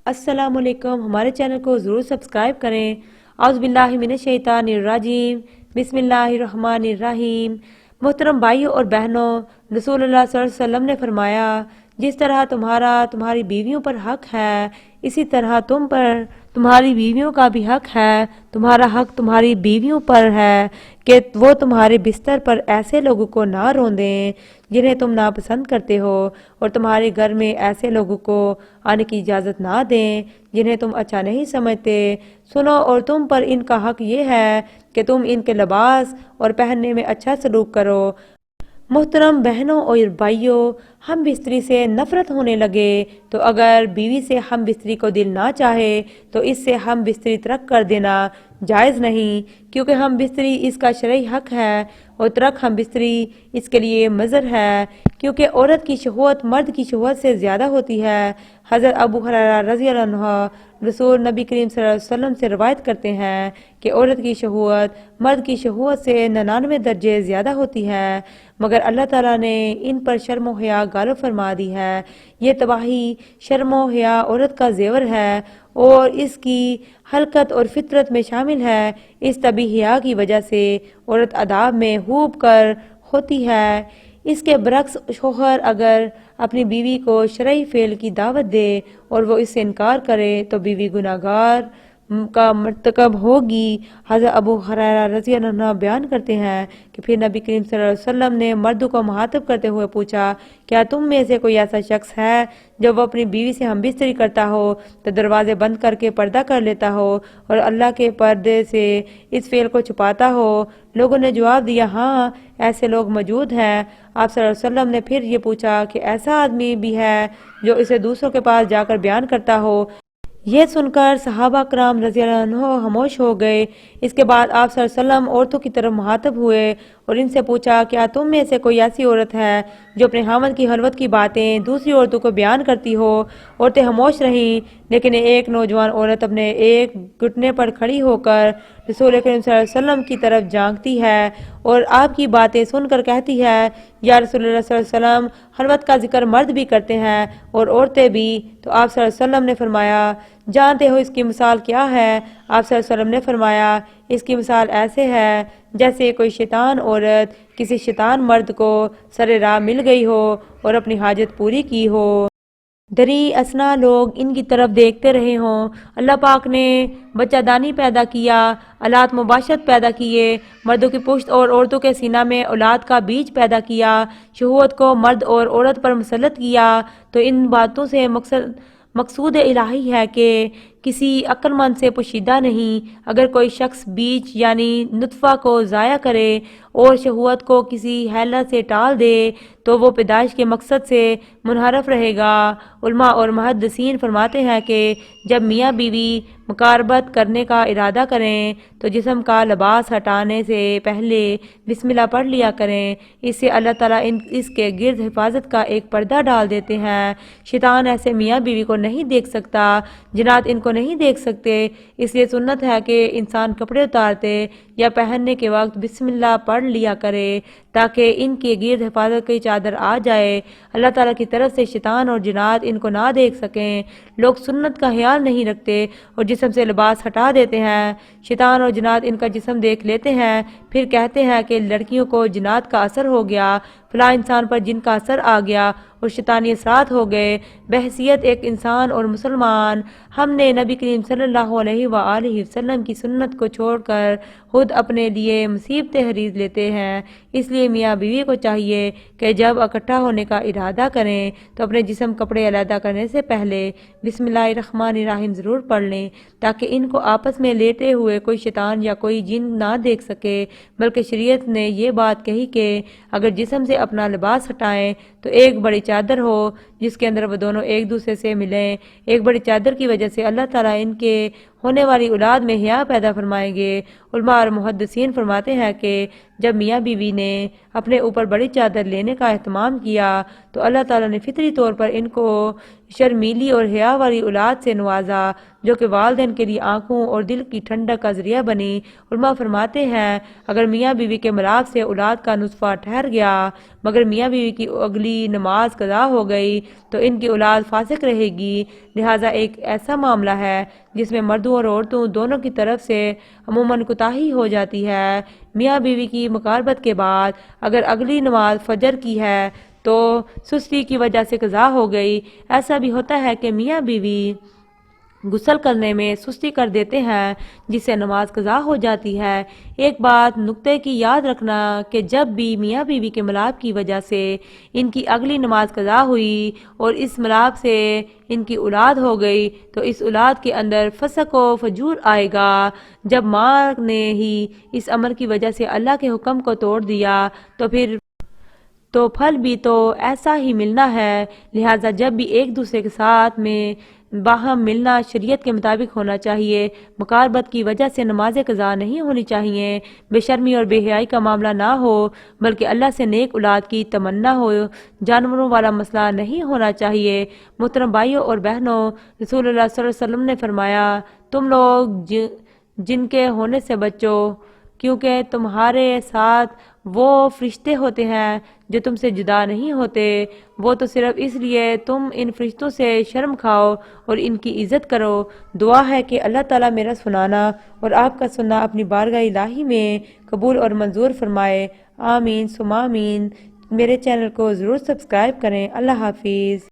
السلام علیکم، ہمارے چینل کو ضرور سبسکرائب کریں۔ اعوذ باللہ من الشیطان الرجیم، بسم اللہ الرحمن الرحیم۔ محترم بھائیوں اور بہنوں، رسول اللہ صلی اللہ علیہ وسلم نے فرمایا، جس طرح تمہاری بیویوں پر حق ہے، اسی طرح تم پر تمہاری بیویوں کا بھی حق ہے۔ تمہارا حق تمہاری بیویوں پر ہے کہ وہ تمہارے بستر پر ایسے لوگوں کو نہ روندیں جنہیں تم ناپسند کرتے ہو، اور تمہارے گھر میں ایسے لوگوں کو آنے کی اجازت نہ دیں جنہیں تم اچھا نہیں سمجھتے۔ سنو، اور تم پر ان کا حق یہ ہے کہ تم ان کے لباس اور پہننے میں اچھا سلوک کرو۔ محترم بہنوں اور بھائیوں، ہم بستری سے نفرت ہونے لگے تو اگر بیوی سے ہم بستری کو دل نہ چاہے تو اس سے ہم بستری ترک کر دینا جائز نہیں، کیونکہ ہم بستری اس کا شرعی حق ہے اور ترک ہم بستری اس کے لیے مضر ہے، کیونکہ عورت کی شہوت مرد کی شہوت سے زیادہ ہوتی ہے۔ حضرت ابو ہریرہ رضی اللہ عنہ رسول نبی کریم صلی اللہ علیہ وسلم سے روایت کرتے ہیں کہ عورت کی شہوت مرد کی شہوت سے 99 درجے زیادہ ہوتی ہے، مگر اللہ تعالیٰ نے ان پر شرم و حیا غالب فرما دی ہے۔ یہ تباہی شرم و حیا عورت کا زیور ہے اور اس کی خلقت اور فطرت میں شامل ہے۔ اس طبی حیا کی وجہ سے عورت آداب میں خوب کر ہوتی ہے۔ اس کے برعکس شوہر اگر اپنی بیوی کو شرعی فعل کی دعوت دے اور وہ اس سے انکار کرے تو بیوی گناہگار کا مرتکب ہوگی۔ حضرت ابو ہریرہ رضی اللہ عنہ بیان کرتے ہیں کہ پھر نبی کریم صلی اللہ علیہ وسلم نے مردوں کو مخاطب کرتے ہوئے پوچھا، کیا تم میں سے کوئی ایسا شخص ہے جب وہ اپنی بیوی سے ہم بستری کرتا ہو تو دروازے بند کر کے پردہ کر لیتا ہو اور اللہ کے پردے سے اس فعل کو چھپاتا ہو؟ لوگوں نے جواب دیا، ہاں، ایسے لوگ موجود ہیں۔ آپ صلی اللہ علیہ وسلم نے پھر یہ پوچھا کہ ایسا آدمی بھی ہے جو اسے دوسروں کے پاس جا کر بیان کرتا ہو؟ یہ سن کر صحابہ کرام رضی اللہ عنہ خاموش ہو گئے۔ اس کے بعد آپ صلی اللہ علیہ وسلم عورتوں کی طرف مخاطب ہوئے اور ان سے پوچھا، کیا تم میں سے کوئی ایسی عورت ہے جو اپنے خاوند کی خلوت کی باتیں دوسری عورتوں کو بیان کرتی ہو؟ عورتیں خاموش رہیں، لیکن ایک نوجوان عورت اپنے ایک گھٹنے پر کھڑی ہو کر رسول کریم صلی اللہ علیہ وسلم کی طرف جھانکتی ہے اور آپ کی باتیں سن کر کہتی ہے، یا رسول اللہ صلی اللہ علیہ وسلم، خلوت کا ذکر مرد بھی کرتے ہیں اور عورتیں بھی۔ تو آپ صلی اللہ علیہ وسلم نے فرمایا، جانتے ہو اس کی مثال کیا ہے؟ آپ صلی اللہ علیہ وسلم نے فرمایا، اس کی مثال ایسے ہے جیسے کوئی شیطان عورت کسی شیطان مرد کو سر راہ مل گئی ہو اور اپنی حاجت پوری کی ہو۔ دری اسنا لوگ ان کی طرف دیکھتے رہے ہوں۔ اللہ پاک نے بچہ دانی پیدا کیا، آلات مباشرت پیدا کیے، مردوں کی پشت اور عورتوں کے سینہ میں اولاد کا بیج پیدا کیا، شہوت کو مرد اور عورت پر مسلط کیا، تو ان باتوں سے مقصود الہی ہے کہ کسی عقل مند سے پوشیدہ نہیں۔ اگر کوئی شخص بیج یعنی نطفہ کو ضائع کرے اور شہوت کو کسی حیلہ سے ٹال دے تو وہ پیدائش کے مقصد سے منحرف رہے گا۔ علماء اور محدثین فرماتے ہیں کہ جب میاں بیوی مقاربت کرنے کا ارادہ کریں تو جسم کا لباس ہٹانے سے پہلے بسم اللہ پڑھ لیا کریں، اس سے اللہ تعالیٰ اس کے گرد حفاظت کا ایک پردہ ڈال دیتے ہیں۔ شیطان ایسے میاں بیوی کو نہیں دیکھ سکتا، جنات ان کو نہیں دیکھ سکتے، اس لیے سنت ہے کہ انسان کپڑے اتارتے یا پہننے کے وقت بسم اللہ پڑھ لیا کرے تاکہ ان کے گرد حفاظت کی چادر آ جائے، اللہ تعالیٰ کی طرف سے شیطان اور جنات ان کو نہ دیکھ سکیں۔ لوگ سنت کا خیال نہیں رکھتے اور جسم سے لباس ہٹا دیتے ہیں۔ شیطان اور جنات ان کا جسم دیکھ لیتے ہیں، پھر کہتے ہیں کہ لڑکیوں کو جنات کا اثر ہو گیا، فلاں انسان پر جن کا اثر آ گیا اور شیطانی اثرات ہو گئے۔ بحیثیت ایک انسان اور مسلمان، ہم نے نبی کریم صلی اللہ علیہ وآلہ وسلم کی سنت کو چھوڑ کر خود اپنے لیے مصیبتیں خرید لیتے ہیں۔ اس لیے میاں بیوی کو چاہیے کہ جب اکٹھا ہونے کا ارادہ کریں تو اپنے جسم کپڑے علیحدہ کرنے سے پہلے بسم اللہ الرحمن الرحیم ضرور پڑھ لیں تاکہ ان کو آپس میں لیٹے ہوئے کوئی شیطان یا کوئی جن نہ دیکھ سکے، بلکہ شریعت نے یہ بات کہی کہ اگر جسم سے اپنا لباس ہٹائیں تو ایک بڑی چادر ہو جس کے اندر وہ دونوں ایک دوسرے سے ملیں۔ ایک بڑی چادر کی وجہ سے اللہ تعالیٰ ان کے ہونے والی اولاد میں حیا پیدا فرمائیں گے۔ علماء اور محدثین فرماتے ہیں کہ جب میاں بیوی نے اپنے اوپر بڑی چادر لینے کا اہتمام کیا تو اللہ تعالیٰ نے فطری طور پر ان کو شرمیلی اور حیا والی اولاد سے نوازا جو کہ والدین کے لیے آنکھوں اور دل کی ٹھنڈک کا ذریعہ بنی۔ علماء فرماتے ہیں اگر میاں بیوی کے ملاپ سے اولاد کا نطفہ ٹھہر گیا مگر میاں بیوی کی اگلی نماز قضا ہو گئی تو ان کی اولاد فاسق رہے گی۔ لہٰذا ایک ایسا معاملہ ہے جس میں مردوں اور عورتوں دونوں کی طرف سے عموماً کوتاہی ہو جاتی ہے۔ میاں بیوی کی مقاربت کے بعد اگر اگلی نماز فجر کی ہے تو سستی کی وجہ سے قضا ہو گئی۔ ایسا بھی ہوتا ہے کہ میاں بیوی غسل کرنے میں سستی کر دیتے ہیں جس سے نماز قضا ہو جاتی ہے۔ ایک بات نقطے کی یاد رکھنا کہ جب بھی میاں بیوی کے ملاپ کی وجہ سے ان کی اگلی نماز قضا ہوئی اور اس ملاپ سے ان کی اولاد ہو گئی تو اس اولاد کے اندر فسق و فجور آئے گا۔ جب ماں نے ہی اس امر کی وجہ سے اللہ کے حکم کو توڑ دیا تو پھل بھی تو ایسا ہی ملنا ہے۔ لہٰذا جب بھی ایک دوسرے کے ساتھ میں باہم ملنا شریعت کے مطابق ہونا چاہیے۔ مقاربت کی وجہ سے نماز قضا نہیں ہونی چاہیے۔ بے شرمی اور بے حیائی کا معاملہ نہ ہو بلکہ اللہ سے نیک اولاد کی تمنا ہو۔ جانوروں والا مسئلہ نہیں ہونا چاہیے۔ محترم بھائیوں اور بہنوں، رسول اللہ صلی اللہ علیہ وسلم نے فرمایا تم لوگ جن کے ہونے سے بچو کیونکہ تمہارے ساتھ وہ فرشتے ہوتے ہیں جو تم سے جدا نہیں ہوتے، وہ تو صرف اس لیے تم ان فرشتوں سے شرم کھاؤ اور ان کی عزت کرو۔ دعا ہے کہ اللہ تعالیٰ میرا سنانا اور آپ کا سننا اپنی بارگاہ الہی میں قبول اور منظور فرمائے۔ آمین ثم آمین۔ میرے چینل کو ضرور سبسکرائب کریں۔ اللہ حافظ۔